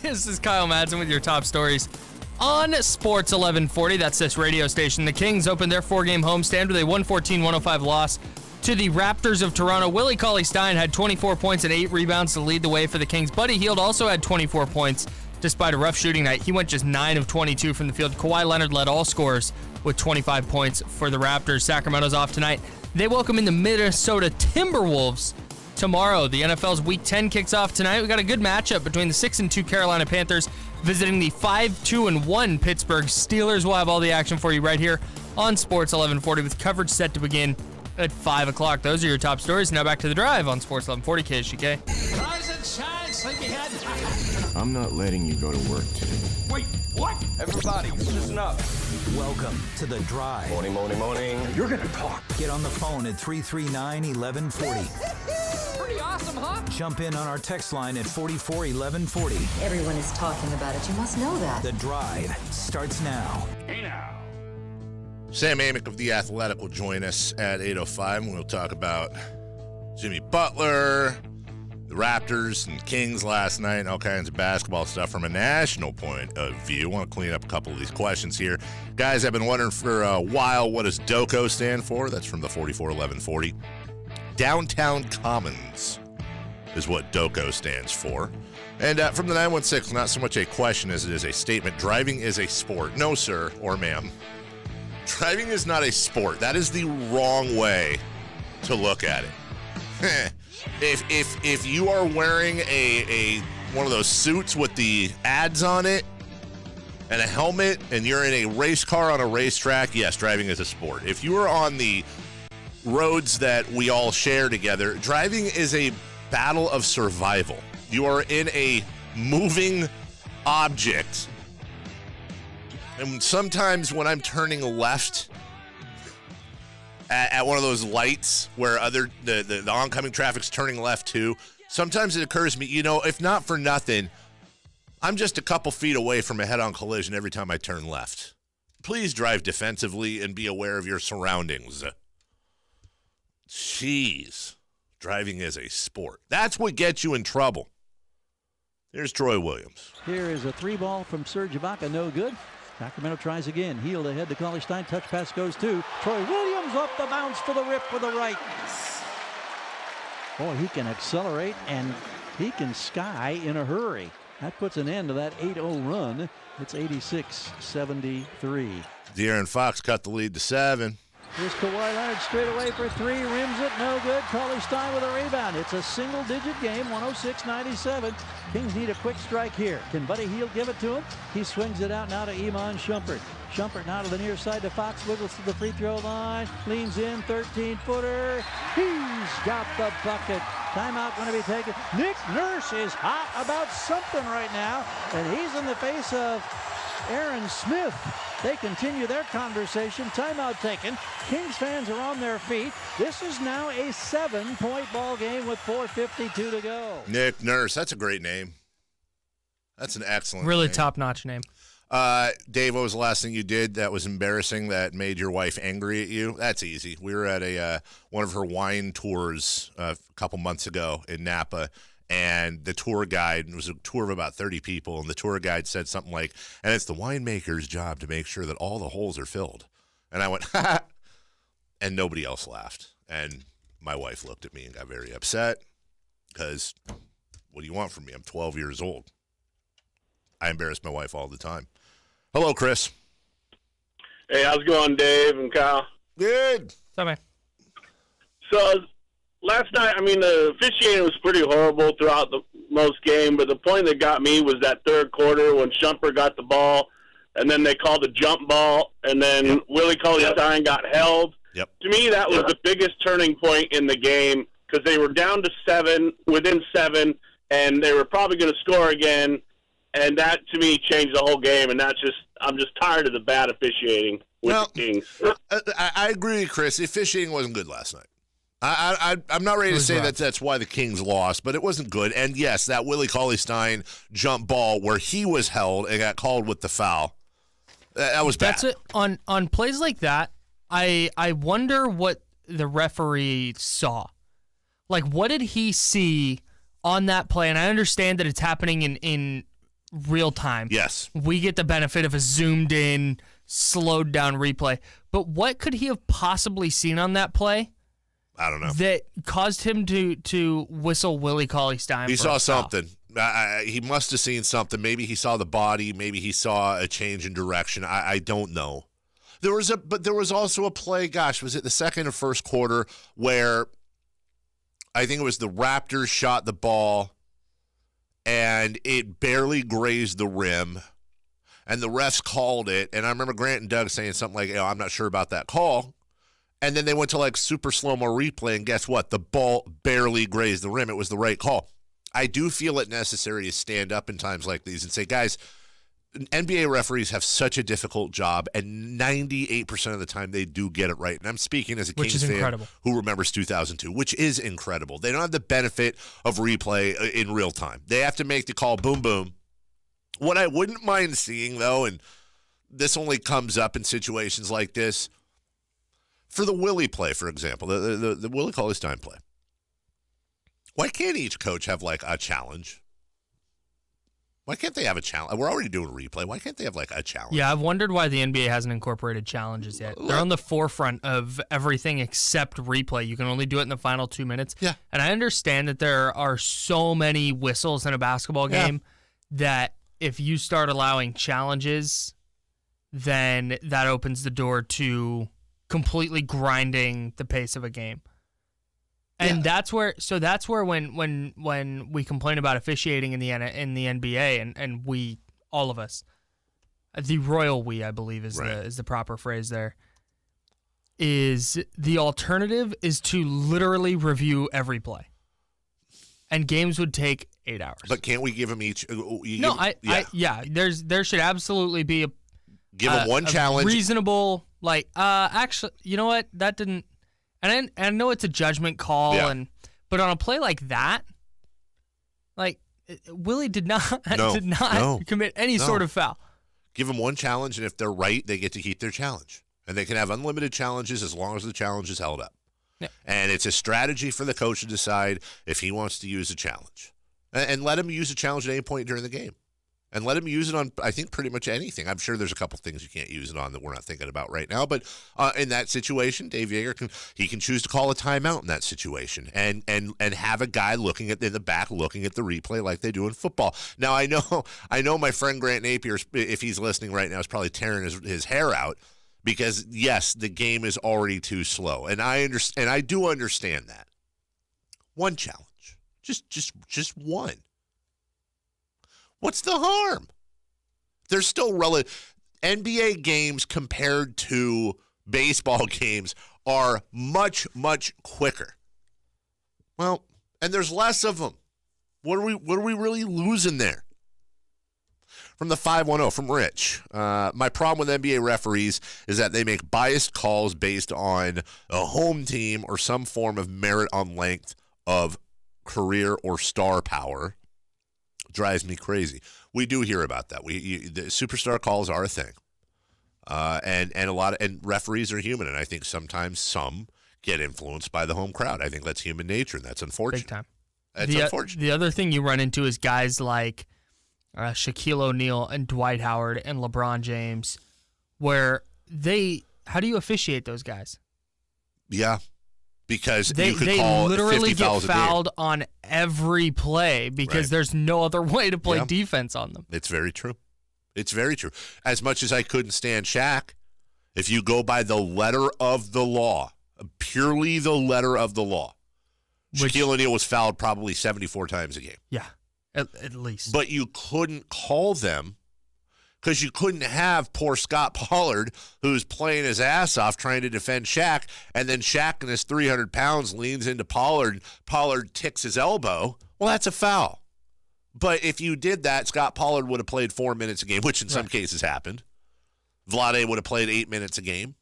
This is Kyle Madson with your top stories on Sports 1140. That's this radio station. The Kings opened their 4-game homestand with a 114-105 loss to the Raptors of Toronto. Willie Cauley-Stein had 24 points and 8 rebounds to lead the way for the Kings. Buddy Hield also had 24 points despite a rough shooting night. He went just 9 of 22 from the field. Kawhi Leonard led all scorers with 25 points for the Raptors. Sacramento's off tonight. They welcome in the Minnesota Timberwolves tomorrow. The NFL's Week 10 kicks off tonight. We got a good matchup between the 6-2 Carolina Panthers visiting the 5-2-1 Pittsburgh Steelers. We'll have all the action for you right here on Sports 1140 with coverage set to begin at 5 o'clock. Those are your top stories. Now back to the drive on Sports 1140 KSGK. Rise and shine, sleepyhead. I'm not letting you go to work today. Wait, what? Everybody, listen up. Welcome to The Drive. Morning. You're gonna talk. Get on the phone at 339-1140. Pretty awesome, huh? Jump in on our text line at 441140. Everyone is talking about it. You must know that. The Drive starts now. Hey now. Sam Amick of The Athletic will join us at 8:05, and we'll talk about Jimmy Butler, the Raptors and Kings last night, and all kinds of basketball stuff from a national point of view. I want to clean up a couple of these questions here. Guys, I've been wondering for a while, what does DOCO stand for? That's from the 441140. Downtown Commons is what DOCO stands for. And from the 916, not so much a question as it is a statement. Driving is a sport. No, sir or ma'am. Driving is not a sport. That is the wrong way to look at it. If you are wearing a one of those suits with the ads on it and a helmet and you're in a race car on a racetrack, yes, driving is a sport. If you are on the roads that we all share together, driving is a battle of survival. You are in a moving object. And sometimes when I'm turning left at one of those lights where the oncoming traffic's turning left too, sometimes it occurs to me, if not for nothing, I'm just a couple feet away from a head-on collision every time I turn left. Please drive defensively and be aware of your surroundings. Jeez. Driving is a sport. That's what gets you in trouble. Here's Troy Williams. Here is a 3-ball from Serge Ibaka, no good. Sacramento tries again. Hield ahead to Cauley-Stein. Touch pass goes to Troy Williams off the bounce for the rip with the right. Boy, he can accelerate and he can sky in a hurry. That puts an end to that 8-0 run. It's 86-73. De'Aaron Fox cut the lead to 7. Here's Kawhi Leonard straight away for 3, rims it, no good. Cauley-Stein with a rebound. It's a single-digit game, 106-97. Kings need a quick strike here. Can Buddy Hield give it to him? He swings it out now to Iman Shumpert. Shumpert now to the near side to Fox, wiggles to the free throw line, leans in, 13-footer. He's got the bucket. Timeout going to be taken. Nick Nurse is hot about something right now, and he's in the face of Aaron Smith. They continue their conversation. Timeout taken. Kings fans are on their feet. This is now a 7-point ball game with 4:52 to go. Nick Nurse, that's a great name. That's an excellent Really name. top-notch name. Dave, what was the last thing you did that was embarrassing that made your wife angry at you? That's easy. We were at one of her wine tours a couple months ago in Napa, and the tour guide, it was a tour of about 30 people, and the tour guide said something like, and it's the winemaker's job to make sure that all the holes are filled. And I went, ha, and nobody else laughed. And my wife looked at me and got very upset because what do you want from me? I'm 12 years old. I embarrass my wife all the time. Hello, Chris. Hey, how's it going, Dave and Kyle? Good. Sorry, man. So last night, the officiating was pretty horrible throughout the most game, but the point that got me was that third quarter when Shumpert got the ball, and then they called a jump ball, and then Willie Cauley-Stein got held. Yep. To me, that was the biggest turning point in the game because they were down to 7, within 7, and they were probably going to score again, and that, to me, changed the whole game, and I'm just tired of the bad officiating with the Kings. I agree with you, Chris. The officiating wasn't good last night. I'm not ready to say that that's why the Kings lost, but it wasn't good. And, yes, that Willie Cauley-Stein jump ball where he was held and got called with the foul, that was bad. That's it. On plays like that, I wonder what the referee saw. Like, what did he see on that play? And I understand that it's happening in real time. Yes. We get the benefit of a zoomed in, slowed down replay. But what could he have possibly seen on that play? I don't know. That caused him to whistle Willie Cauley-Stein. He saw something. He must have seen something. Maybe he saw the body. Maybe he saw a change in direction. I don't know. But there was also a play, gosh, was it the second or first quarter, where I think it was the Raptors shot the ball and it barely grazed the rim, and the refs called it. And I remember Grant and Doug saying something like, I'm not sure about that call. And then they went to like super slow-mo replay, and guess what? The ball barely grazed the rim. It was the right call. I do feel it necessary to stand up in times like these and say, guys, NBA referees have such a difficult job, and 98% of the time they do get it right. And I'm speaking as a Kings fan who remembers 2002, which is incredible. They don't have the benefit of replay in real time. They have to make the call, boom, boom. What I wouldn't mind seeing, though, and this only comes up in situations like this, for the Willie play, for example, the Willie Cauley-Stein play, why can't each coach have like a challenge? Why can't they have a challenge? We're already doing a replay. Why can't they have like a challenge? Yeah, I've wondered why the NBA hasn't incorporated challenges yet. They're on the forefront of everything except replay. You can only do it in the final 2 minutes. Yeah. And I understand that there are so many whistles in a basketball game that if you start allowing challenges, then that opens the door to completely grinding the pace of a game. And that's where when we complain about officiating in the NBA and we, all of us, the royal we, I believe is the proper phrase there, is the alternative is to literally review every play. And games would take 8 hours. But can't we give them each? There should absolutely be a give them one challenge, reasonable. Like, actually, you know what? That didn't. And I know it's a judgment call, but on a play like that, like Willie did not commit any sort of foul. Give them one challenge, and if they're right, they get to keep their challenge, and they can have unlimited challenges as long as the challenge is held up. Yeah. And it's a strategy for the coach to decide if he wants to use a challenge, and let him use a challenge at any point during the game. And let him use it on, I think, pretty much anything. I'm sure there's a couple things you can't use it on that we're not thinking about right now. But in that situation, Dave Yeager can choose to call a timeout in that situation and have a guy looking at in the back looking at the replay like they do in football. Now I know my friend Grant Napier, if he's listening right now, is probably tearing his hair out because yes, the game is already too slow, and I do understand that. One challenge, just one. What's the harm? There's still NBA games compared to baseball games are much, much quicker. Well, and there's less of them. What are we really losing there? From the 510, from Rich. My problem with NBA referees is that they make biased calls based on a home team or some form of merit on length of career or star power. Drives me crazy. We do hear about that. The superstar calls are a thing, and referees are human, and I think sometimes some get influenced by the home crowd. I think that's human nature, and that's unfortunate. Big time. That's unfortunate. The other thing you run into is guys like Shaquille O'Neal and Dwight Howard and LeBron James, where how do you officiate those guys? Yeah. Because they literally get fouled on every play because there's no other way to play defense on them. It's very true. It's very true. As much as I couldn't stand Shaq, if you go by the letter of the law, purely the letter of the law, Shaquille O'Neal was fouled probably 74 times a game. Yeah, at least. But you couldn't call them because you couldn't have poor Scott Pollard, who's playing his ass off trying to defend Shaq, and then Shaq in his 300 pounds leans into Pollard. Pollard ticks his elbow. Well, that's a foul. But if you did that, Scott Pollard would have played 4 minutes a game, which in some cases happened. Vlade would have played 8 minutes a game.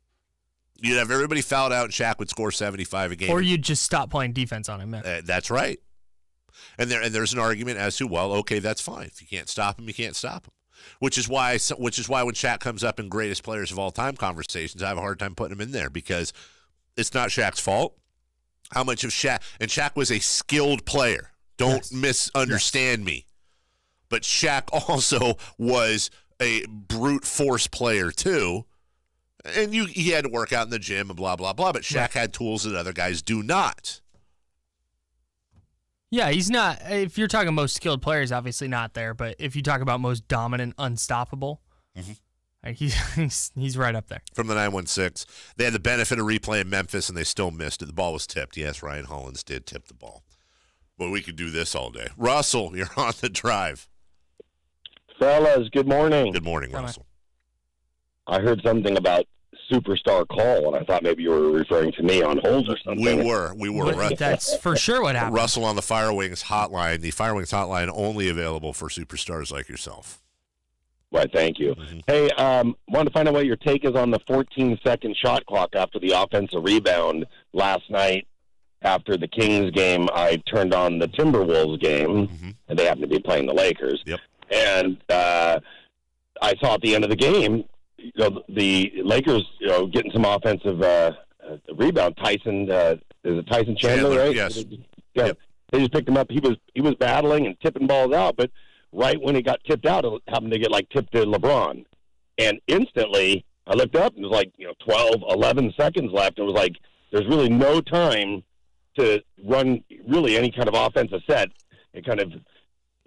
You'd have everybody fouled out, and Shaq would score 75 a game. Or you'd just stop playing defense on him. That's right. And there's an argument as to, well, okay, that's fine. If you can't stop him, you can't stop him. Which is why when Shaq comes up in greatest players of all time conversations, I have a hard time putting him in there because it's not Shaq's fault. How much of Shaq, and Shaq was a skilled player. Don't misunderstand me. But Shaq also was a brute force player too. And he had to work out in the gym and blah, blah, blah. But Shaq had tools that other guys do not. Yeah, he's not. If you're talking most skilled players, obviously not there. But if you talk about most dominant, unstoppable, he's right up there. From the 916, they had the benefit of replay in Memphis, and they still missed it. The ball was tipped. Yes, Ryan Hollins did tip the ball. But we could do this all day. Russell, you're on the drive. Fellas, good morning. Good morning, Russell. I heard something about superstar call, and I thought maybe you were referring to me on hold or something. We were. That's for sure what happened. Russell on the Firewings hotline. The Firewings hotline only available for superstars like yourself. Right, thank you. Mm-hmm. Hey, wanted to find out what your take is on the 14-second shot clock after the offensive rebound last night. After the Kings game, I turned on the Timberwolves game, and they happened to be playing the Lakers. Yep. And I saw at the end of the game, the Lakers, getting some offensive rebound. Tyson, is it Tyson Chandler, right? Yes. Yeah. Yep. They just picked him up. He was battling and tipping balls out, but right when he got tipped out, it happened to get tipped to LeBron. And instantly, I looked up and it was 12, 11 seconds left. It was like there's really no time to run really any kind of offensive set. It kind of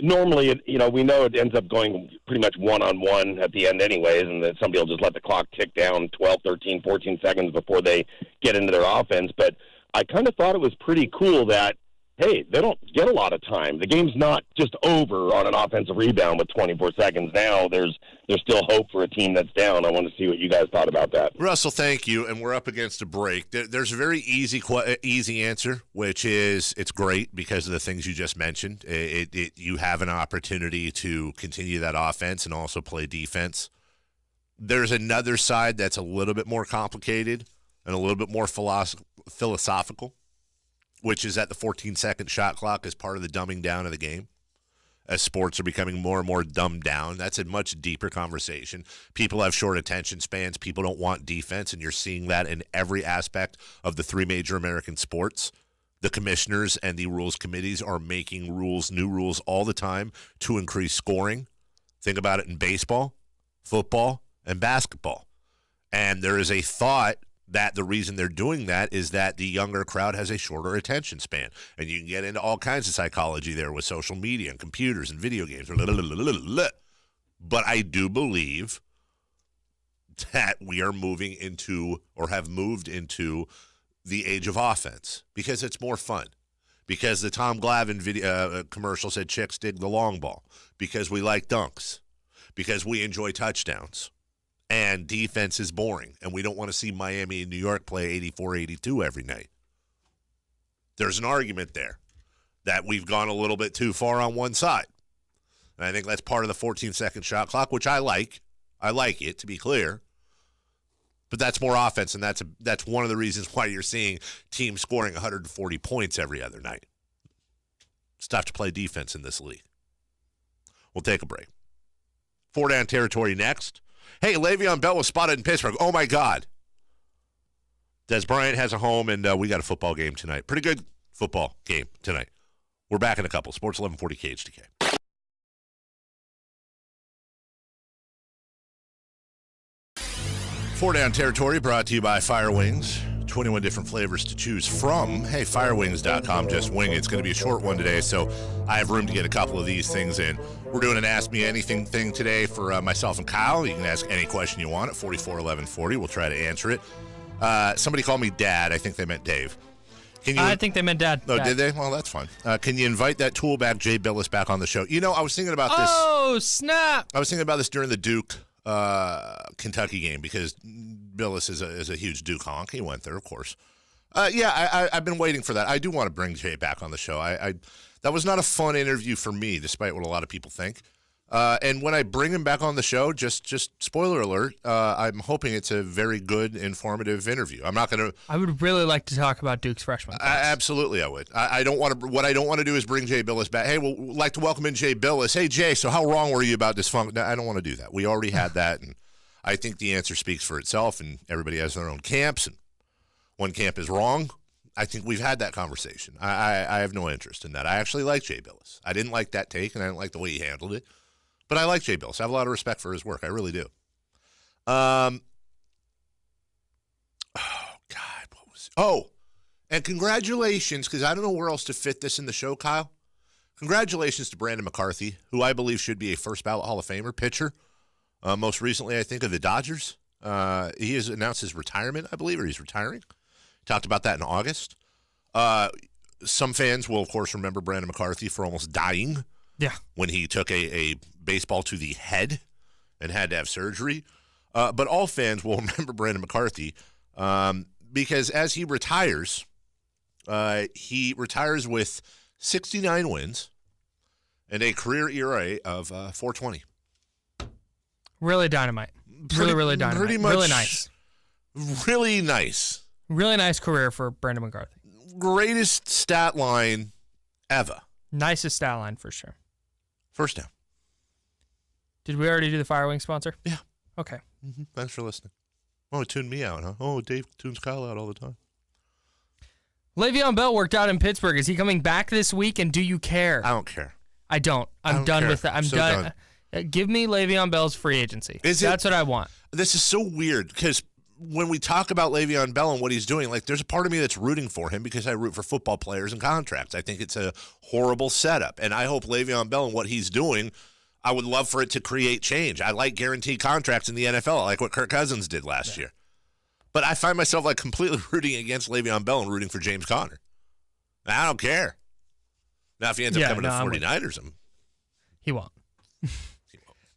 normally, we know it ends up going pretty much one-on-one at the end anyways, and then somebody will just let the clock tick down 12, 13, 14 seconds before they get into their offense. But I kind of thought it was pretty cool that, hey, they don't get a lot of time. The game's not just over on an offensive rebound with 24 seconds. Now there's still hope for a team that's down. I want to see what you guys thought about that. Russell, thank you, and we're up against a break. There's a very easy answer, which is it's great because of the things you just mentioned. You have an opportunity to continue that offense and also play defense. There's another side that's a little bit more complicated and a little bit more philosophical, which is that the 14-second shot clock is part of the dumbing down of the game. As sports are becoming more and more dumbed down, that's a much deeper conversation. People have short attention spans. People don't want defense, and you're seeing that in every aspect of the three major American sports. The commissioners and the rules committees are making new rules all the time to increase scoring. Think about it in baseball, football, and basketball. And there is a thought that the reason they're doing that is that the younger crowd has a shorter attention span. And you can get into all kinds of psychology there with social media and computers and video games. But I do believe that we are moving into or have moved into the age of offense because it's more fun. Because the Tom Glavine video commercial said chicks dig the long ball. Because we like dunks. Because we enjoy touchdowns. And defense is boring, and we don't want to see Miami and New York play 84-82 every night. There's an argument there that we've gone a little bit too far on one side. And I think that's part of the 14-second shot clock, which I like. I like it, to be clear. But that's more offense, and that's one of the reasons why you're seeing teams scoring 140 points every other night. It's tough to play defense in this league. We'll take a break. 4 down territory next. Hey, Le'Veon Bell was spotted in Pittsburgh. Oh, my God. Des Bryant has a home, and we got a football game tonight. Pretty good football game tonight. We're back in a couple. Sports 1140 KHTK. Four down territory brought to you by Firewings. 21 different flavors to choose from. Hey, firewings.com. Just wing it. It's going to be a short one today, so I have room to get a couple of these things in. We're doing an Ask Me Anything thing today for myself and Kyle. You can ask any question you want at 441140. We'll try to answer it. Somebody called me Dad. I think they meant Dave. I think they meant Dad. Oh, Dad. did they? Well, that's fine. Can you invite that tool back, Jay Billis, back on the show? I was thinking about this. Oh, snap. I was thinking about this during the Duke Kentucky game because Billis is a huge Duke honk. He went there, of course. I've been waiting for that. I do want to bring Jay back on the show. That was not a fun interview for me, despite what a lot of people think. And when I bring him back on the show, just spoiler alert, I'm hoping it's a very good, informative interview. I'm not going to. I would really like to talk about Duke's freshman class. Absolutely, I would. I don't want to. What I don't want to do is bring Jay Billis back. Hey, we'd like to welcome in Jay Billis. Hey, Jay. So how wrong were you about this funk? No, I don't want to do that. We already had that, and I think the answer speaks for itself. And everybody has their own camps, and one camp is wrong. I think we've had that conversation. I have no interest in that. I actually like Jay Billis. I didn't like that take, and I didn't like the way he handled it. But I like Jay Billis. I have a lot of respect for his work. I really do. Oh, God. What was it? Oh, and congratulations, because I don't know where else to fit this in the show, Kyle. Congratulations to Brandon McCarthy, who I believe should be a first-ballot Hall of Famer pitcher. Most recently, I think, of the Dodgers. He has announced his retirement, I believe, or he's retiring. Talked about that in August. Some fans will, of course, remember Brandon McCarthy for almost dying. Yeah. When he took a baseball to the head and had to have surgery. But all fans will remember Brandon McCarthy because as he retires with 69 wins and a career ERA of 4.20. Really dynamite. Really dynamite. Pretty much. Really nice. Really nice. Really nice career for Brandon McCarthy. Greatest stat line ever. Nicest stat line for sure. First down. Did we already do the Fire Wing sponsor? Yeah. Okay. Mm-hmm. Thanks for listening. Oh, it tuned me out, huh? Oh, Dave tunes Kyle out all the time. Le'Veon Bell worked out in Pittsburgh. Is he coming back this week, and do you care? I don't care. I don't. I'm done with that. I'm so done. Give me Le'Veon Bell's free agency. That's what I want. This is so weird because when we talk about Le'Veon Bell and what he's doing, like there's a part of me that's rooting for him because I root for football players and contracts. I think it's a horrible setup, and I hope Le'Veon Bell and what he's doing, I would love for it to create change. I like guaranteed contracts in the NFL. I like what Kirk Cousins did last year. But I find myself like completely rooting against Le'Veon Bell and rooting for James Conner. I don't care. Now, if he ends up coming to the 49ers, he won't.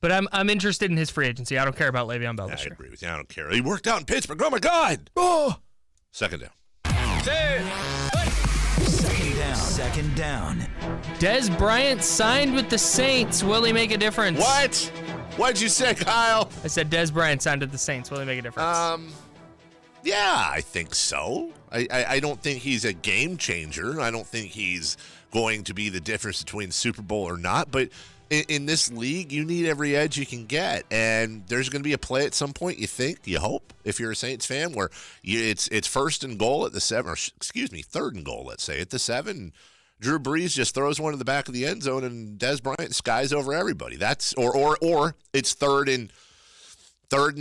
But I'm interested in his free agency. I don't care about Le'Veon Bell this year. I agree with you. I don't care. He worked out in Pittsburgh. Oh, my God. Oh. Second down. Second down. Des Bryant signed with the Saints. Will he make a difference? What? What'd you say, Kyle? I said Des Bryant signed with the Saints. Will he make a difference? Yeah, I think so. I don't think he's a game changer. I don't think he's going to be the difference between Super Bowl or not. But in this league, you need every edge you can get. And there's going to be a play at some point, you hope, if you're a Saints fan, where it's first and goal at the 7, or third and goal, let's say, at the 7. Drew Brees just throws one to the back of the end zone, and Des Bryant skies over everybody. That's or it's third and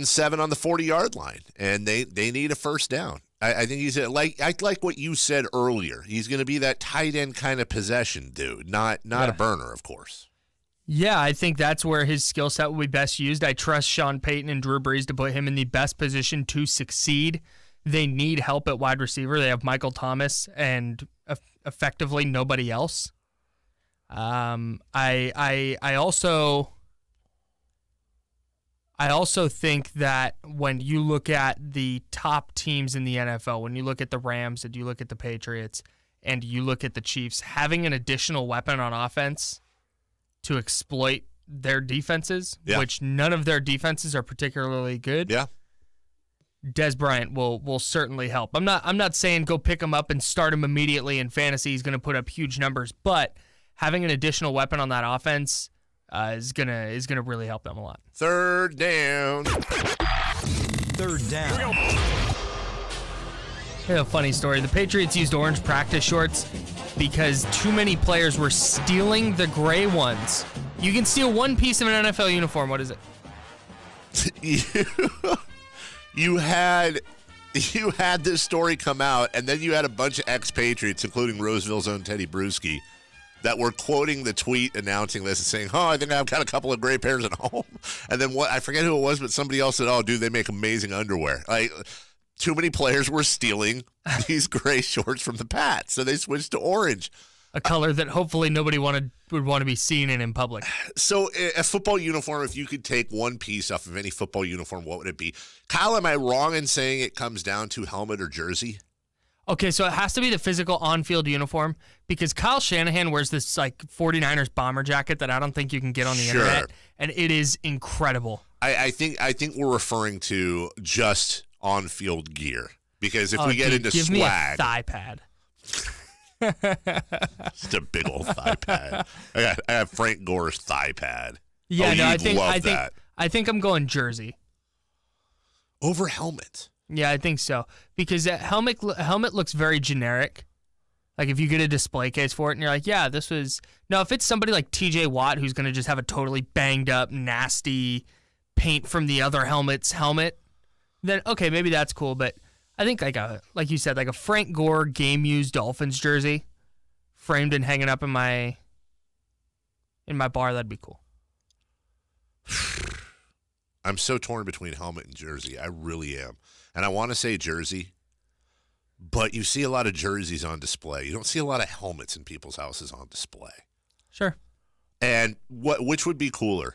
7 on the 40-yard line, and they need a first down. I think he's like what you said earlier. He's going to be that tight end kind of possession dude, not a burner, of course. Yeah, I think that's where his skill set will be best used. I trust Sean Payton and Drew Brees to put him in the best position to succeed. They need help at wide receiver. They have Michael Thomas and effectively nobody else. I also think that when you look at the top teams in the NFL, when you look at the Rams and you look at the Patriots and you look at the Chiefs, having an additional weapon on offense to exploit their defenses, which none of their defenses are particularly good. Yeah. Des Bryant will certainly help. I'm not saying go pick him up and start him immediately in fantasy. He's going to put up huge numbers, but having an additional weapon on that offense is gonna really help them a lot. Third down. Here's a funny story. The Patriots used orange practice shorts because too many players were stealing the gray ones. You can steal one piece of an NFL uniform. What is it? You had this story come out, and then you had a bunch of ex-Patriots, including Roseville's own Teddy Bruschi, that were quoting the tweet announcing this and saying, I think I've got a couple of gray pairs at home. And then I forget who it was, but somebody else said, dude, they make amazing underwear. Like, too many players were stealing these gray shorts from the Pats, so they switched to orange. A color that hopefully nobody would want to be seen in public. So a football uniform, if you could take one piece off of any football uniform, what would it be? Kyle, am I wrong in saying it comes down to helmet or jersey? Okay, so it has to be the physical on-field uniform because Kyle Shanahan wears this like 49ers bomber jacket that I don't think you can get on the internet, and it is incredible. I think we're referring to just on-field gear because if we get into give swag, me a thigh pad. Just a big old thigh pad. I have Frank Gore's thigh pad. Yeah, I think I'm going jersey over helmet. Yeah, I think so. Because that helmet looks very generic. Like, if you get a display case for it and you're like, yeah, this was... Now, if it's somebody like TJ Watt who's going to just have a totally banged up, nasty paint from the other helmet's helmet, then, okay, maybe that's cool. But I think, like you said, like a Frank Gore game-used Dolphins jersey framed and hanging up in my bar, that'd be cool. I'm so torn between helmet and jersey. I really am. And I want to say jersey, but you see a lot of jerseys on display. You don't see a lot of helmets in people's houses on display. Sure. And which would be cooler?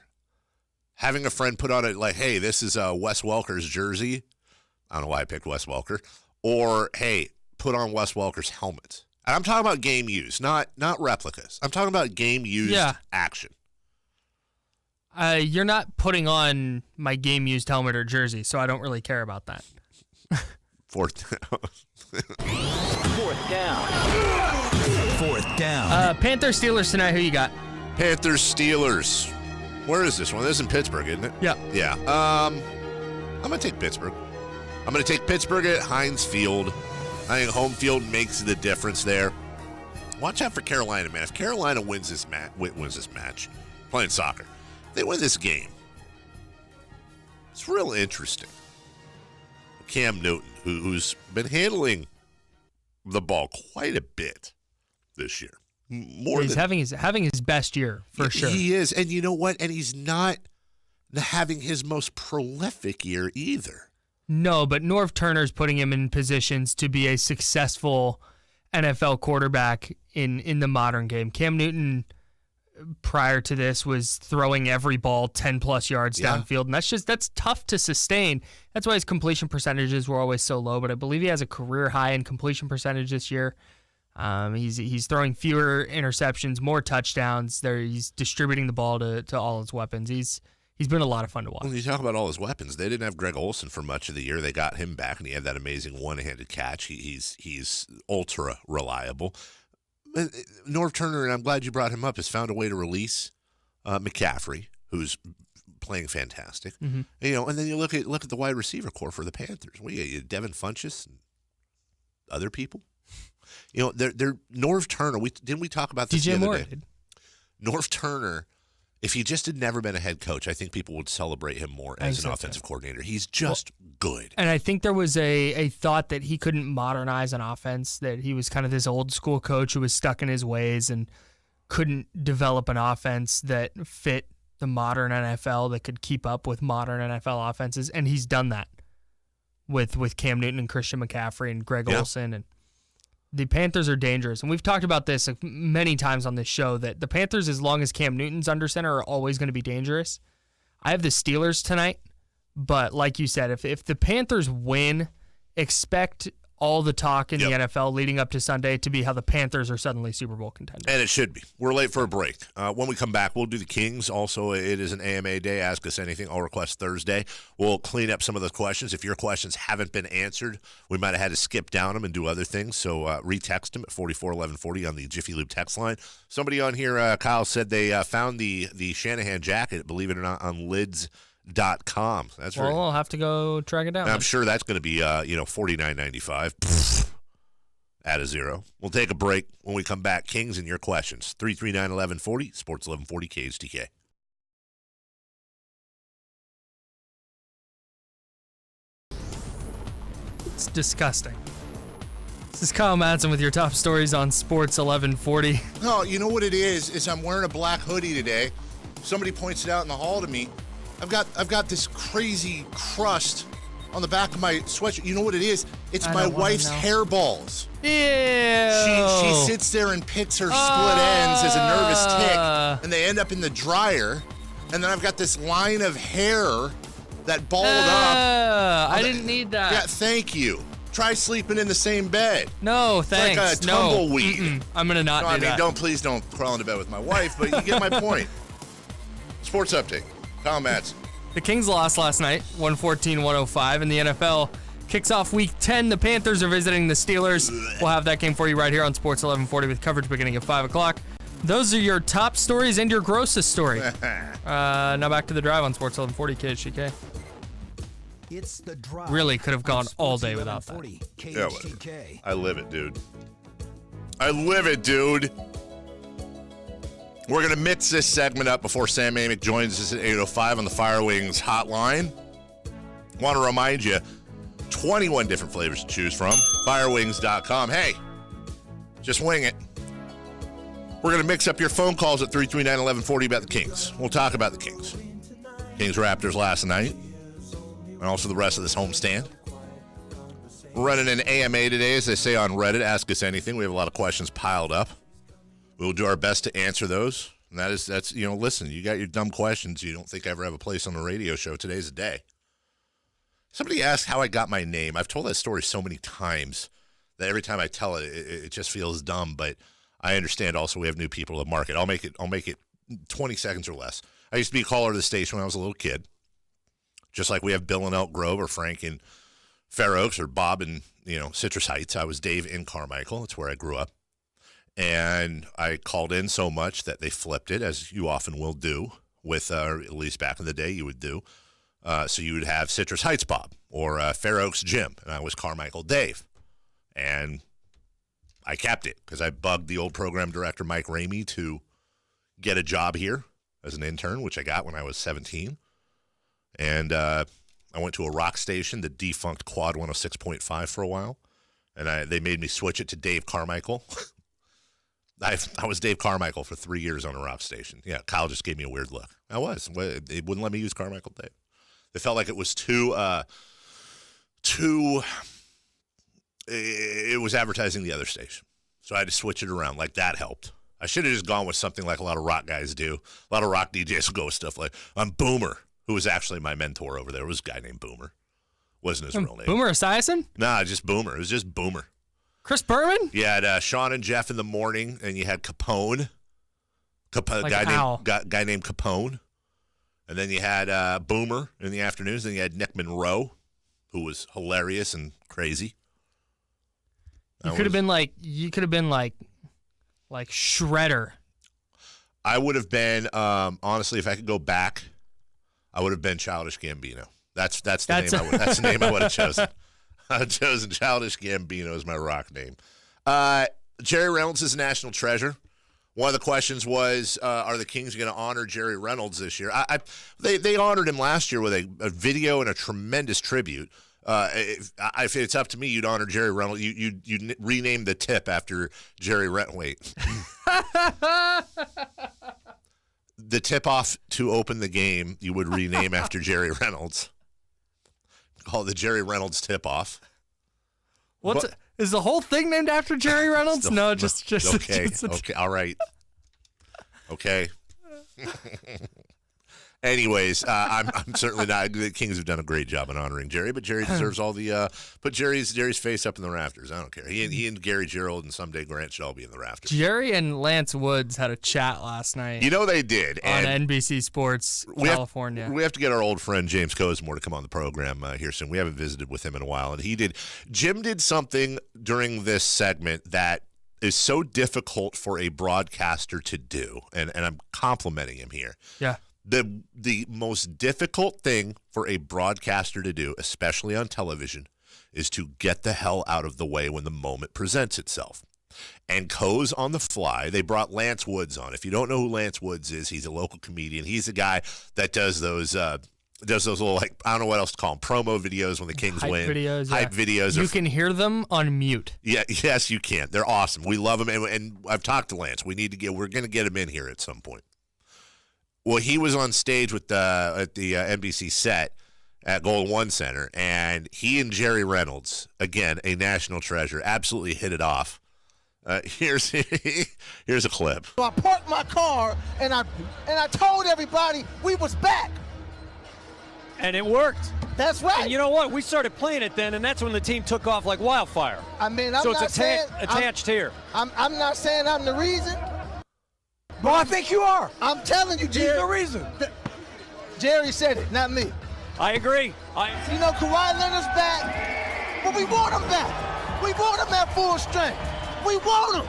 Having a friend put on it like, hey, this is Wes Welker's jersey. I don't know why I picked Wes Welker. Or, hey, put on Wes Welker's helmet. And I'm talking about game use, not replicas. I'm talking about game used action. You're not putting on my game-used helmet or jersey, so I don't really care about that. Fourth down. Panthers, Steelers tonight. Who you got? Panthers, Steelers. Where is this one? This is in Pittsburgh, isn't it? Yeah. Yeah. I'm going to take Pittsburgh. I'm going to take Pittsburgh at Heinz Field. I think home field makes the difference there. Watch out for Carolina, man. If Carolina wins this match, playing soccer, they win this game. It's real interesting. Cam Newton, who's been handling the ball quite a bit this year. He's having his best year, for sure. He is. And you know what? And he's not having his most prolific year either. No, but Norv Turner's putting him in positions to be a successful NFL quarterback in the modern game. Cam Newton, prior to this, was throwing every ball 10-plus yards downfield, and that's tough to sustain. That's why his completion percentages were always so low, but I believe he has a career high in completion percentage this year. He's throwing fewer interceptions, more touchdowns. He's distributing the ball to all his weapons. He's been a lot of fun to watch. When you talk about all his weapons, they didn't have Greg Olsen for much of the year. They got him back, and he had that amazing one-handed catch. He's ultra reliable. Norv Turner, and I'm glad you brought him up, has found a way to release McCaffrey, who's playing fantastic. Mm-hmm. And then you look at the wide receiver core for the Panthers. You Devin Funchess and other people. They're Norv Turner. Didn't we talk about this DJ the Moore other day? Norv Turner. If he just had never been a head coach, I think people would celebrate him more as an offensive coordinator. He's just good. And I think there was a thought that he couldn't modernize an offense, that he was kind of this old school coach who was stuck in his ways and couldn't develop an offense that fit the modern NFL, that could keep up with modern NFL offenses. And he's done that with Cam Newton and Christian McCaffrey and Greg Olsen. And the Panthers are dangerous. And we've talked about this many times on this show, that the Panthers, as long as Cam Newton's under center, are always going to be dangerous. I have the Steelers tonight, but like you said, if the Panthers win, expect all the talk in the NFL leading up to Sunday to be how the Panthers are suddenly Super Bowl contenders. And it should be. We're late for a break. When we come back, we'll do the Kings. Also, it is an AMA day. Ask us anything. All request Thursday. We'll clean up some of those questions. If your questions haven't been answered, we might have had to skip down them and do other things. So retext them at 441140 on the Jiffy Lube text line. Somebody on here, Kyle, said they found the Shanahan jacket, believe it or not, on lids.com. That's right. Well, I'll have to go track it down. I'm sure that's going to be $49.95. Add a zero. We'll take a break. When we come back, Kings and your questions. 339-1140, Sports 1140 KHTK. It's disgusting. This is Kyle Madson with your top stories on Sports 1140. No, you know what it is I'm wearing a black hoodie today. Somebody points it out in the hall to me. I've got this crazy crust on the back of my sweatshirt. You know what it is? It's my wife's hairballs. Ew. She sits there and picks her split ends as a nervous tick, and they end up in the dryer. And then I've got this line of hair that balled up. I didn't need that. Yeah, thank you. Try sleeping in the same bed. No, thanks. Like a tumbleweed. No. I'm going to not do that. Please don't crawl into bed with my wife, but you get my point. Sports update. Kyle Madson. The Kings lost last night, 114-105, and the NFL kicks off Week 10. The Panthers are visiting the Steelers. We'll have that game for you right here on Sports 1140 with coverage beginning at 5 o'clock. Those are your top stories and your grossest story. Now back to the drive on Sports 1140 KHTK. really could have gone all day without that. Yeah, whatever. I live it, dude. I live it, dude. We're going to mix this segment up before Sam Amick joins us at 8:05 on the Fire Wings hotline. Want to remind you, 21 different flavors to choose from. Firewings.com. Hey, just wing it. We're going to mix up your phone calls at 339-1140 about the Kings. We'll talk about the Kings. Kings-Raptors last night, and also the rest of this homestand. We're running an AMA today, as they say on Reddit. Ask us anything. We have a lot of questions piled up. We'll do our best to answer those. And that's listen, you got your dumb questions you don't think I ever have a place on the radio show. Today's the day. Somebody asked how I got my name. I've told that story so many times that every time I tell it, it just feels dumb. But I understand also we have new people to market. I'll make it 20 seconds or less. I used to be a caller to the station when I was a little kid. Just like we have Bill in Elk Grove or Frank in Fair Oaks or Bob in Citrus Heights. I was Dave in Carmichael. That's where I grew up. And I called in so much that they flipped it, as you often will do with, at least back in the day you would do. So you would have Citrus Heights Bob or Fair Oaks Jim, and I was Carmichael Dave. And I kept it because I bugged the old program director, Mike Ramey, to get a job here as an intern, which I got when I was 17. And I went to a rock station, the defunct Quad 106.5 for a while, and they made me switch it to Dave Carmichael. I was Dave Carmichael for 3 years on a rock station. Yeah, Kyle just gave me a weird look. I was. They wouldn't let me use Carmichael Dave. They felt like it was it was advertising the other station. So I had to switch it around. Like, that helped. I should have just gone with something like a lot of rock guys do. A lot of rock DJs will go with stuff like, I'm Boomer, who was actually my mentor over there. It was a guy named Boomer. Wasn't his real name. Boomer Esiason? Nah, just Boomer. It was just Boomer. Chris Berman? You had Sean and Jeff in the morning, and you had Capone. Like guy named Capone. And then you had Boomer in the afternoons. Then you had Nick Monroe, who was hilarious and crazy. You could have been like Shredder. I would have been, honestly, if I could go back, I would have been Childish Gambino. That's the name I would have chosen. I would have chosen Childish Gambino as my rock name. Jerry Reynolds is a national treasure. One of the questions was, are the Kings going to honor Jerry Reynolds this year? They honored him last year with a video and a tremendous tribute. If it's up to me, you'd honor Jerry Reynolds. You'd rename the tip after Jerry Reynolds. Wait. The tip-off to open the game, you would rename after Jerry Reynolds. Call it the Jerry Reynolds tip-off. Is the whole thing named after Jerry Reynolds? No, just okay. Okay, all right. Okay. Anyways, I'm certainly not. The Kings have done a great job in honoring Jerry, but Jerry deserves all the put Jerry's face up in the rafters. I don't care. He and Gary Gerald and someday Grant should all be in the rafters. Jerry and Lance Woods had a chat last night. They did on NBC Sports California. We have to get our old friend James Cosmore to come on the program here soon. We haven't visited with him in a while, and he did. Jim did something during this segment that is so difficult for a broadcaster to do, and I'm complimenting him here. Yeah. The most difficult thing for a broadcaster to do, especially on television, is to get the hell out of the way when the moment presents itself. And Co's on the fly. They brought Lance Woods on. If you don't know who Lance Woods is, he's a local comedian. He's the guy that does those little, like, I don't know what else to call them, promo videos when the Kings win. Hype videos. You can hear them on mute. Yeah, yes, you can. They're awesome. We love them, and I've talked to Lance. We're going to get him in here at some point. Well, he was on stage with at the NBC set at Golden One Center, and he and Jerry Reynolds, again, a national treasure, absolutely hit it off. Here's a clip. So I parked my car, and I told everybody we was back. And it worked. That's right. And you know what? We started playing it then, and that's when the team took off like wildfire. I mean, attached here. I'm not saying I'm the reason. Well, I think you are. I'm telling you, Jerry. He's the reason. Jerry said it, not me. I agree. Kawhi Leonard's back, but we want him back. We want him at full strength. We want him.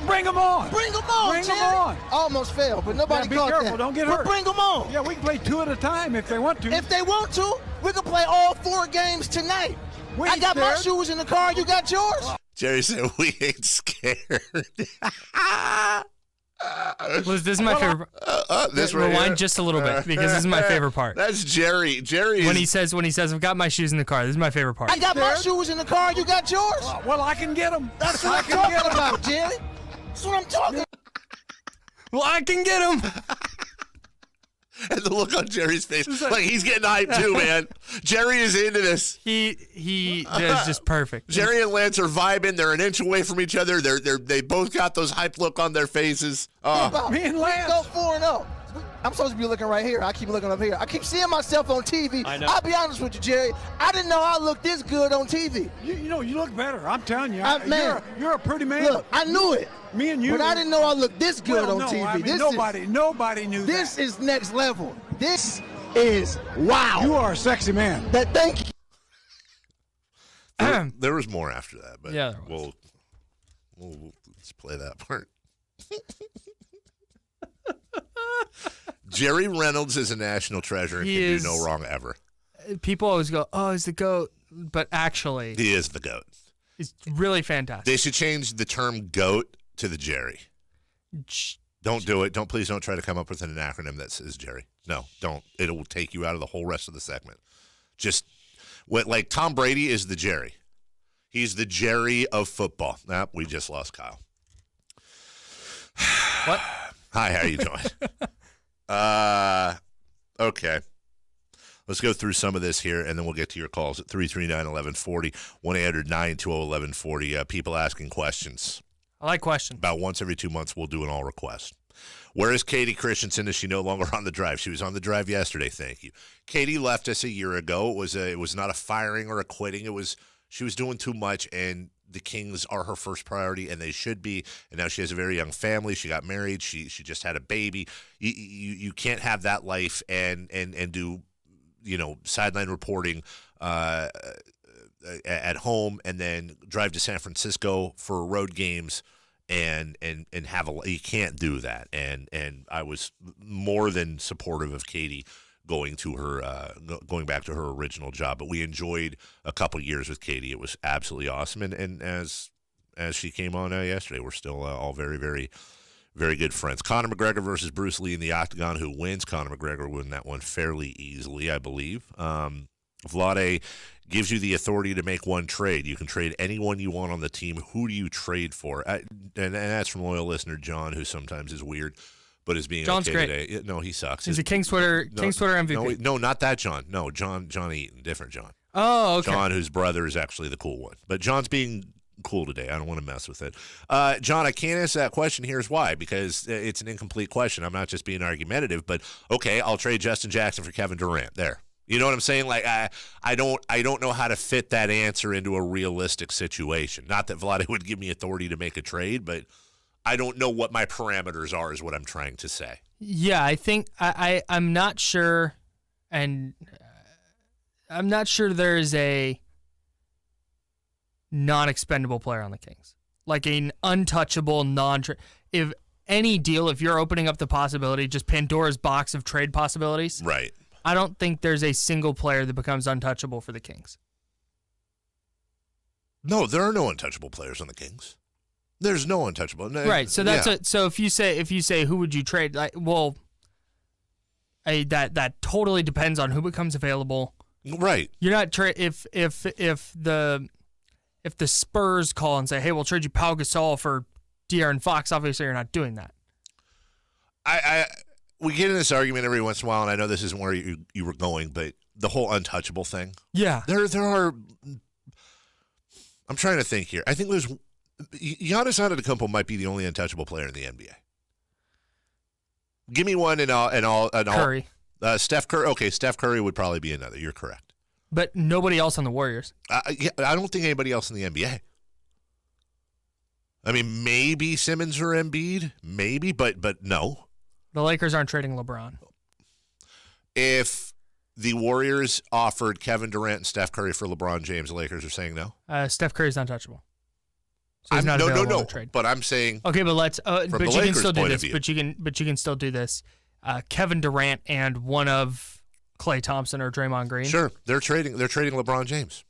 Bring him on. Bring him on, Bring Jerry. him on. Almost failed, but nobody caught that. Be careful. Don't get hurt. Bring him on. Yeah, we can play two at a time if they want to. If they want to, We can play all 4 games tonight. I got my shoes in the car. You got yours? Jerry said we ain't scared. Liz, this is my favorite. This right Rewind here? just a little bit because this is my favorite part. That's Jerry. Jerry when he says I've got my shoes in the car. This is my favorite part. I got my shoes in the car. You got yours? Well, I can get them. That's what I'm talking about, Jerry. That's what I'm talking about. Well, I can get them. And the look on Jerry's face, like he's getting hyped too, man. Jerry is into this. He is just perfect. Jerry and Lance are vibing. They're an inch away from each other. They both got those hype look on their faces. Me and Lance go 4-0. I'm supposed to be looking right here. I keep looking up here. I keep seeing myself on TV. I know. I'll be honest with you, Jerry. I didn't know I looked this good on TV. You look better. I'm telling you. Man, you're a pretty man. Look, I knew it. Me and you. But I didn't know I looked this good on TV. I mean, nobody knew this that. This is next level. This is wow. You are a sexy man. Thank you. There was more after that, but yeah, we'll let's play that part. Jerry Reynolds is a national treasure and can do no wrong ever. People always go, "Oh, he's the GOAT," but actually, he is the GOAT. He's really fantastic. They should change the term GOAT to the Jerry. Don't do it. Please don't try to come up with an acronym that says Jerry. No, don't. It will take you out of the whole rest of the segment. Just like Tom Brady is the Jerry. He's the Jerry of football. We just lost Kyle. What? Hi, how you doing? Okay. Let's go through some of this here, and then we'll get to your calls at 339-1140, 1-800-920-1140. People asking questions. I like questions. About once every 2 months, we'll do an all request. Where is Katie Christensen? Is she no longer on the drive? She was on the drive yesterday. Thank you. Katie left us a year ago. It was not a firing or a quitting. She was doing too much, and the Kings are her first priority, and they should be. And now she has a very young family. She got married. She just had a baby. You can't have that life and do sideline reporting at home and then drive to San Francisco for road games and have you can't do that. And I was more than supportive of Katie going back to her original job. But we enjoyed a couple years with Katie. It was absolutely awesome. And as she came on yesterday, we're still all very, very, very good friends. Conor McGregor versus Bruce Lee in the Octagon. Who wins? Conor McGregor won that one fairly easily, I believe. Vlade gives you the authority to make one trade. You can trade anyone you want on the team. Who do you trade for? And that's from loyal listener John, who sometimes is weird, but is being John's okay great. today. No, he sucks. He's a Kings Twitter MVP. No, not that John. No, John Eaton, different John. Oh, okay. John, whose brother is actually the cool one. But John's being cool today. I don't want to mess with it. John, I can't answer that question. Here's why. Because it's an incomplete question. I'm not just being argumentative, but okay, I'll trade Justin Jackson for Kevin Durant. There. You know what I'm saying? Like I don't know how to fit that answer into a realistic situation. Not that Vlade would give me authority to make a trade, but I don't know what my parameters are is what I'm trying to say. Yeah, I think I'm not sure, and I'm not sure there is a non-expendable player on the Kings. Like an untouchable if any deal, if you're opening up the possibility, just Pandora's box of trade possibilities. Right. I don't think there's a single player that becomes untouchable for the Kings. No, there are no untouchable players on the Kings. There's no untouchable. Right. So that's so if you say who would you trade? That totally depends on who becomes available. Right. You're not if the Spurs call and say, "Hey, we'll trade you Pau Gasol for De'Aaron Fox." Obviously, you're not doing that. We get in this argument every once in a while, and I know this isn't where you were going, but the whole untouchable thing. Yeah. There are. I'm trying to think here. I think there's Giannis Antetokounmpo might be the only untouchable player in the NBA. Give me one, and I'll Curry. Steph Curry. Okay, Steph Curry would probably be another. You're correct. But nobody else on the Warriors. Yeah, I don't think anybody else in the NBA. I mean, maybe Simmons or Embiid, maybe, but no. The Lakers aren't trading LeBron. If the Warriors offered Kevin Durant and Steph Curry for LeBron James, the Lakers are saying no? Steph Curry's untouchable. So he's not available to trade. But I'm saying okay, but let's. But you Lakers' can still do point this. of view. But you can still do this. Kevin Durant and one of Klay Thompson or Draymond Green? Sure, they're trading LeBron James.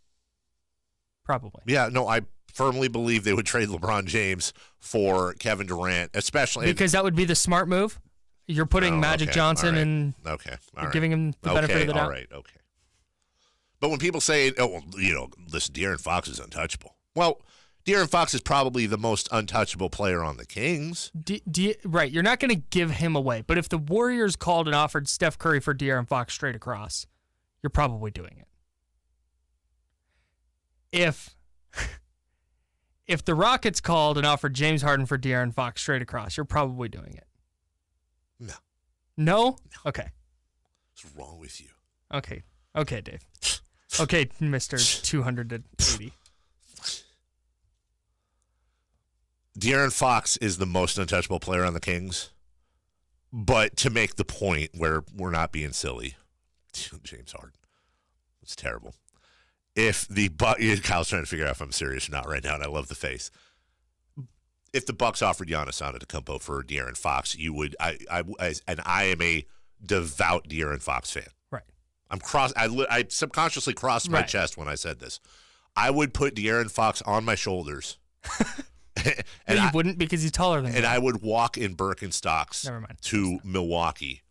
Probably. Yeah, no, I firmly believe they would trade LeBron James for Kevin Durant, especially because that would be the smart move. You're putting Magic Johnson and giving him the benefit of the doubt. All right, okay. But when people say, listen, De'Aaron Fox is untouchable. Well, De'Aaron Fox is probably the most untouchable player on the Kings. Right, you're not going to give him away. But if the Warriors called and offered Steph Curry for De'Aaron Fox straight across, you're probably doing it. If the Rockets called and offered James Harden for De'Aaron Fox straight across, you're probably doing it. No. No? Okay. What's wrong with you? Okay. Okay, Dave. Okay, Mr. 280. De'Aaron Fox is the most untouchable player on the Kings. But to make the point where we're not being silly, James Harden, it's terrible. If the Kyle's trying to figure out if I'm serious or not right now, and I love the face. If the Bucks offered Giannis Antetokounmpo for De'Aaron Fox, you would. I am a devout De'Aaron Fox fan. Right. I subconsciously crossed my chest when I said this. I would put De'Aaron Fox on my shoulders. And you wouldn't because he's taller than you. And I would walk in Birkenstocks to Milwaukee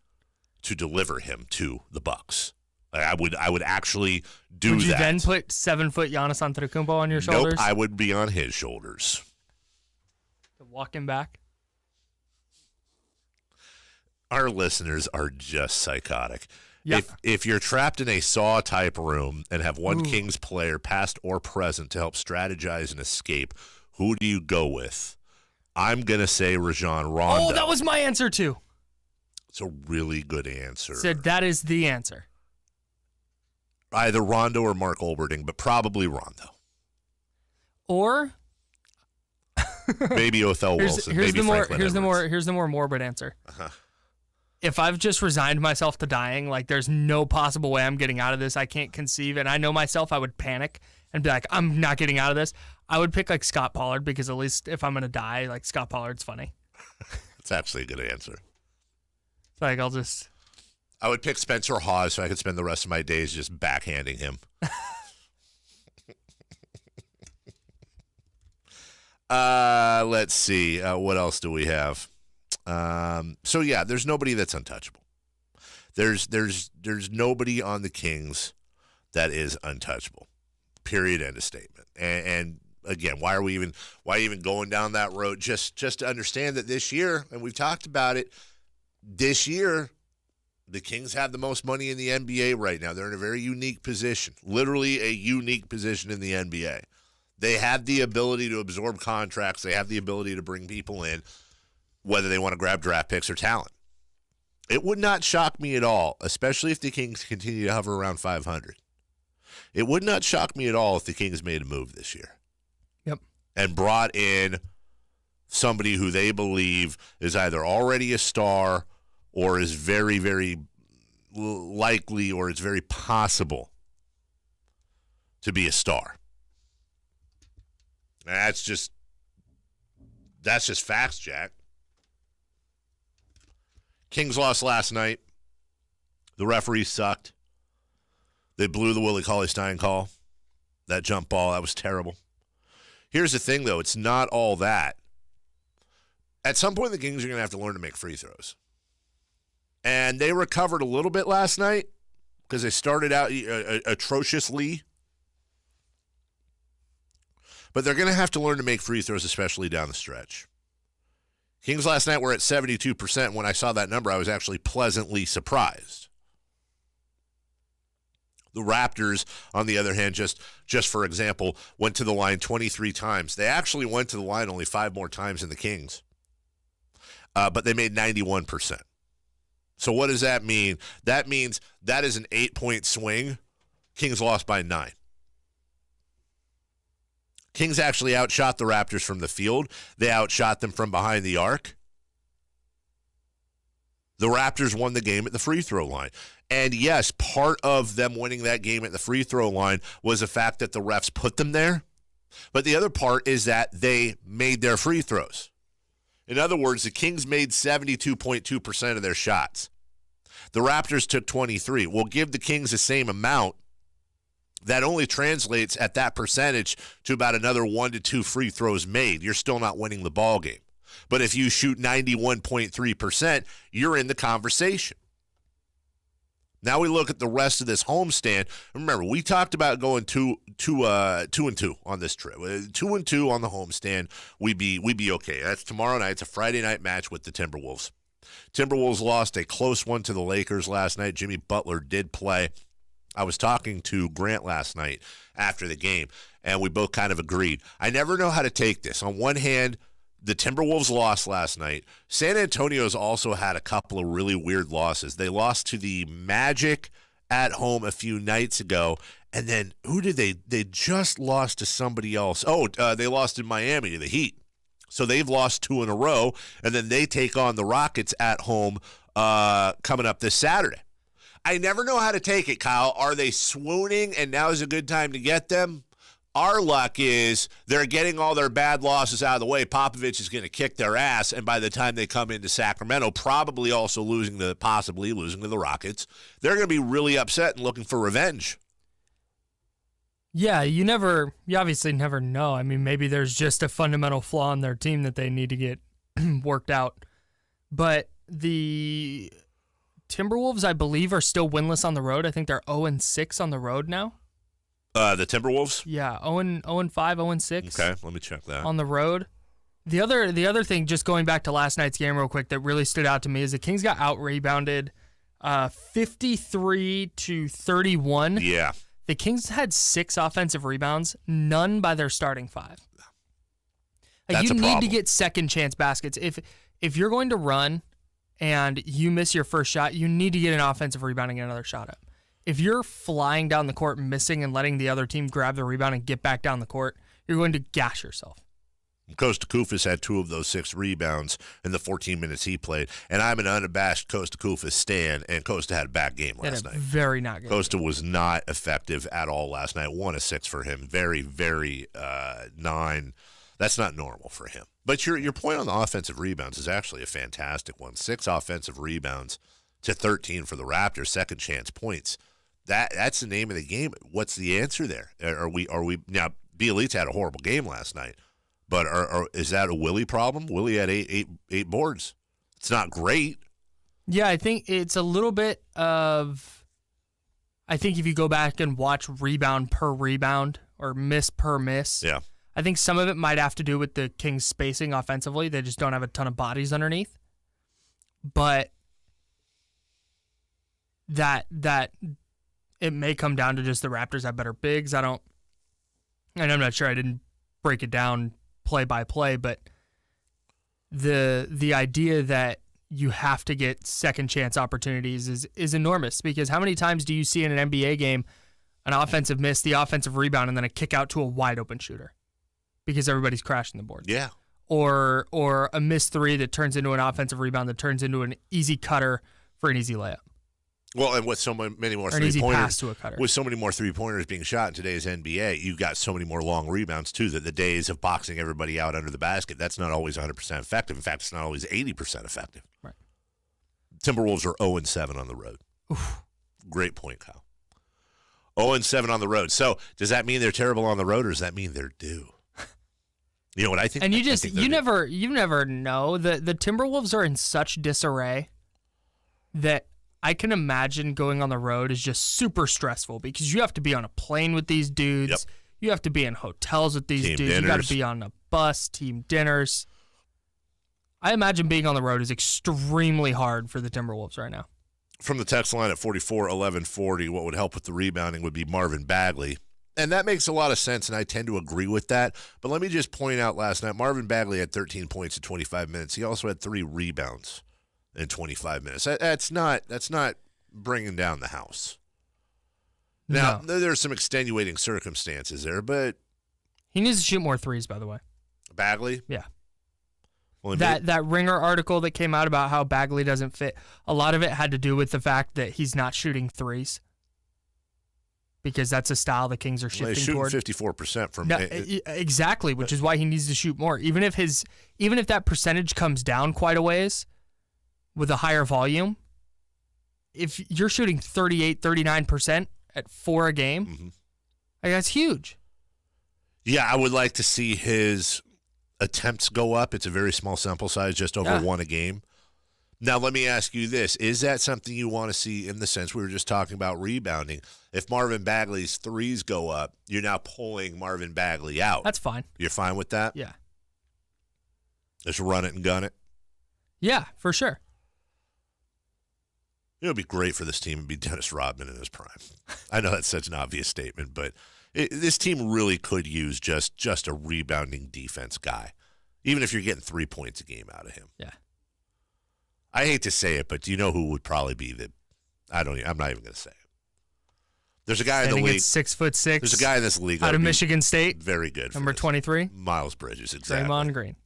to deliver him to the Bucks. I would actually do that. Would you then put 7-foot Giannis Antetokounmpo on your shoulders? Nope, I would be on his shoulders. To walk him back? Our listeners are just psychotic. Yeah. If you're trapped in a Saw-type room and have one Kings player, past or present, to help strategize and escape, who do you go with? I'm going to say Rajon Rondo. Oh, that was my answer, too. It's a really good answer. Said that is the answer. Either Rondo or Mark Olberding, but probably Rondo. Or maybe Othell Wilson. Here's maybe the more morbid answer. Uh-huh. If I've just resigned myself to dying, like there's no possible way I'm getting out of this, I can't conceive, and I know myself, I would panic and be like, I'm not getting out of this. I would pick like Scott Pollard because at least if I'm gonna die, like Scott Pollard's funny. It's actually a good answer. Like I would pick Spencer Hawes so I could spend the rest of my days just backhanding him. Let's see. What else do we have? So yeah, there's nobody that's untouchable. There's nobody on the Kings that is untouchable. Period. End of statement. And again, why even going down that road? Just to understand that this year, and we've talked about it, this year, the Kings have the most money in the NBA right now. They're in a very unique position, literally a unique position in the NBA. They have the ability to absorb contracts. They have the ability to bring people in, whether they want to grab draft picks or talent. It would not shock me at all, especially if the Kings continue to hover around 500. It would not shock me at all if the Kings made a move this year. Yep. And brought in somebody who they believe is either already a star or is very, very likely, or it's very possible to be a star. That's just facts, Jack. Kings lost last night. The referees sucked. They blew the Willie Cauley-Stein call. That jump ball, that was terrible. Here's the thing, though. It's not all that. At some point, the Kings are going to have to learn to make free throws. And they recovered a little bit last night because they started out atrociously. But they're going to have to learn to make free throws, especially down the stretch. Kings last night were at 72%. When I saw that number, I was actually pleasantly surprised. The Raptors, on the other hand, just for example, went to the line 23 times. They actually went to the line only 5 more times than the Kings. But they made 91%. So what does that mean? That means that is an 8-point swing. Kings lost by 9. Kings actually outshot the Raptors from the field. They outshot them from behind the arc. The Raptors won the game at the free throw line. And yes, part of them winning that game at the free throw line was the fact that the refs put them there. But the other part is that they made their free throws. In other words, the Kings made 72.2% of their shots. The Raptors took 23. We'll give the Kings the same amount. That only translates at that percentage to about another 1 to 2 free throws made. You're still not winning the ball game. But if you shoot 91.3%, you're in the conversation. Now we look at the rest of this homestand. Remember, we talked about going 2-2 on this trip. 2-2 on the homestand, we'd be okay. That's tomorrow night. It's a Friday night match with the Timberwolves. Timberwolves lost a close one to the Lakers last night. Jimmy Butler did play. I was talking to Grant last night after the game, and we both kind of agreed. I never know how to take this. On one hand, the Timberwolves lost last night. San Antonio's also had a couple of really weird losses. They lost to the Magic at home a few nights ago, and then who did they just lost to somebody else. They lost in Miami to the Heat. So they've lost 2 in a row, and then they take on the Rockets at home coming up this Saturday. I never know how to take it, Kyle. Are they swooning and now is a good time to get them? Our luck is they're getting all their bad losses out of the way. Popovich is going to kick their ass, and by the time they come into Sacramento, possibly losing to the Rockets, they're going to be really upset and looking for revenge. Yeah, you obviously never know. I mean, maybe there's just a fundamental flaw in their team that they need to get worked out. But the Timberwolves, I believe, are still winless on the road. I think they're 0-6 on the road now. The Timberwolves? Yeah, 0-5, 0-6. Okay, let me check that. On the road. The other thing, just going back to last night's game real quick, that really stood out to me is the Kings got out-rebounded 53-31. Yeah. The Kings had 6 offensive rebounds, none by their starting 5. That's you a need problem. to get second chance baskets. If you're going to run and you miss your first shot, you need to get an offensive rebound and get another shot up. If you're flying down the court, missing, and letting the other team grab the rebound and get back down the court, you're going to gash yourself. Costa Koufos had 2 of those 6 rebounds in the 14 minutes he played, and I'm an unabashed Costa Koufos stan, and Costa had a bad game last night. Very not good. Costa was not effective at all last night. 1 of 6 for him. Very, very 9. That's not normal for him. But your point on the offensive rebounds is actually a fantastic one. 6 offensive rebounds to 13 for the Raptors, second chance points. That's the name of the game. What's the answer there? Are we now? Bielitsa had a horrible game last night, but is that a Willie problem? Willie had eight boards. It's not great. Yeah, I think it's a little bit of. I think if you go back and watch rebound per rebound or miss per miss, yeah, I think some of it might have to do with the Kings spacing offensively. They just don't have a ton of bodies underneath, but that. It may come down to just the Raptors have better bigs. And I'm not sure. I didn't break it down play by play, but the idea that you have to get second chance opportunities is enormous, because how many times do you see in an NBA game an offensive miss, the offensive rebound, and then a kick out to a wide open shooter because everybody's crashing the board? Yeah. Or a missed 3 that turns into an offensive rebound that turns into an easy cutter for an easy layup. Well, and with so many more or an easy three-pointers, pass to a cutter. With so many more three-pointers being shot in today's NBA, you've got so many more long rebounds, too, that the days of boxing everybody out under the basket, that's not always 100% effective. In fact, it's not always 80% effective. Right. Timberwolves are 0-7 on the road. Oof. Great point, Kyle. 0-7 on the road. So does that mean they're terrible on the road, or does that mean they're due? You know what I think? And you never know. The Timberwolves are in such disarray that I can imagine going on the road is just super stressful, because you have to be on a plane with these dudes. Yep. You have to be in hotels with these dudes. Dinners. You got to be on a bus, team dinners. I imagine being on the road is extremely hard for the Timberwolves right now. From the text line at 44-1140, what would help with the rebounding would be Marvin Bagley. And that makes a lot of sense, and I tend to agree with that. But let me just point out last night, Marvin Bagley had 13 points in 25 minutes. He also had 3 rebounds in 25 minutes. That's not bringing down the house. Now, there's some extenuating circumstances there, but he needs to shoot more threes, by the way. Bagley? Yeah. Well, that Ringer article that came out about how Bagley doesn't fit, a lot of it had to do with the fact that he's not shooting threes, because that's a style the Kings are shifting toward. They're shooting 54% from exactly, which is why he needs to shoot more. Even if that percentage comes down quite a ways with a higher volume, if you're shooting 38, 39% at 4 a game, like, that's huge. Yeah, I would like to see his attempts go up. It's a very small sample size, just over 1 a game. Now, let me ask you this. Is that something you want to see in the sense we were just talking about rebounding? If Marvin Bagley's threes go up, you're now pulling Marvin Bagley out. That's fine. You're fine with that? Yeah. Just run it and gun it? Yeah, for sure. It would be great for this team to be Dennis Rodman in his prime. I know that's such an obvious statement, but this team really could use just a rebounding defense guy, even if you're getting 3 points a game out of him. Yeah. I hate to say it, but do you know who would probably be the? I'm not even going to say it. There's a guy in the league. 6'6". There's a guy in this league out of Michigan State. Very good. Number 23. Miles Bridges, exactly. Draymond Green.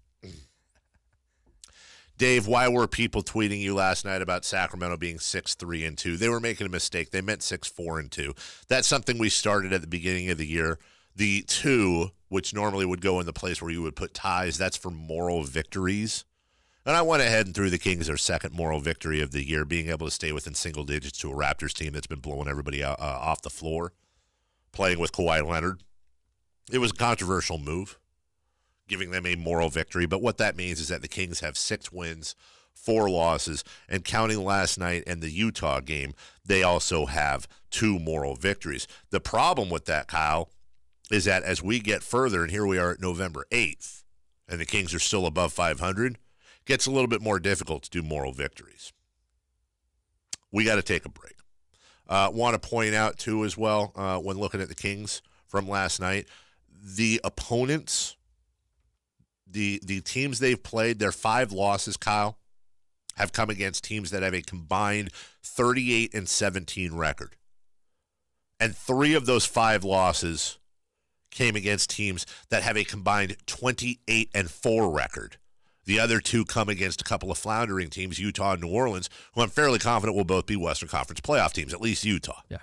Dave, why were people tweeting you last night about Sacramento being 6-3-2? They were making a mistake. They meant 6-4-2. That's something we started at the beginning of the year. The 2, which normally would go in the place where you would put ties, that's for moral victories. And I went ahead and threw the Kings their second moral victory of the year, being able to stay within single digits to a Raptors team that's been blowing everybody out, off the floor, playing with Kawhi Leonard. It was a controversial move, giving them a moral victory. But what that means is that the Kings have 6 wins, 4 losses, and counting last night and the Utah game, they also have 2 moral victories. The problem with that, Kyle, is that as we get further, and here we are at November 8th, and the Kings are still above 500, gets a little bit more difficult to do moral victories. We got to take a break. Want to point out, too, as well, when looking at the Kings from last night, the opponents, the teams they've played, their 5 losses, Kyle, have come against teams that have a combined 38-17 record. And 3 of those 5 losses came against teams that have a combined 28-4 record. The other 2 come against a couple of floundering teams, Utah and New Orleans, who I'm fairly confident will both be Western Conference playoff teams, at least Utah. Yeah.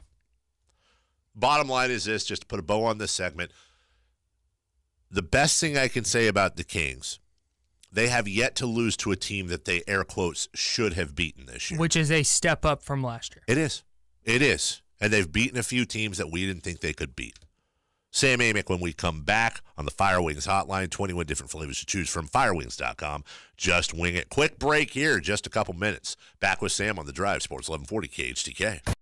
Bottom line is this, just to put a bow on this segment, the best thing I can say about the Kings, they have yet to lose to a team that they, air quotes, should have beaten this year. Which is a step up from last year. It is. It is. And they've beaten a few teams that we didn't think they could beat. Sam Amick when we come back on the Firewings hotline, 21 different flavors to choose from, firewings.com. Just wing it. Quick break here, just a couple minutes. Back with Sam on The Drive, Sports 1140 KHTK.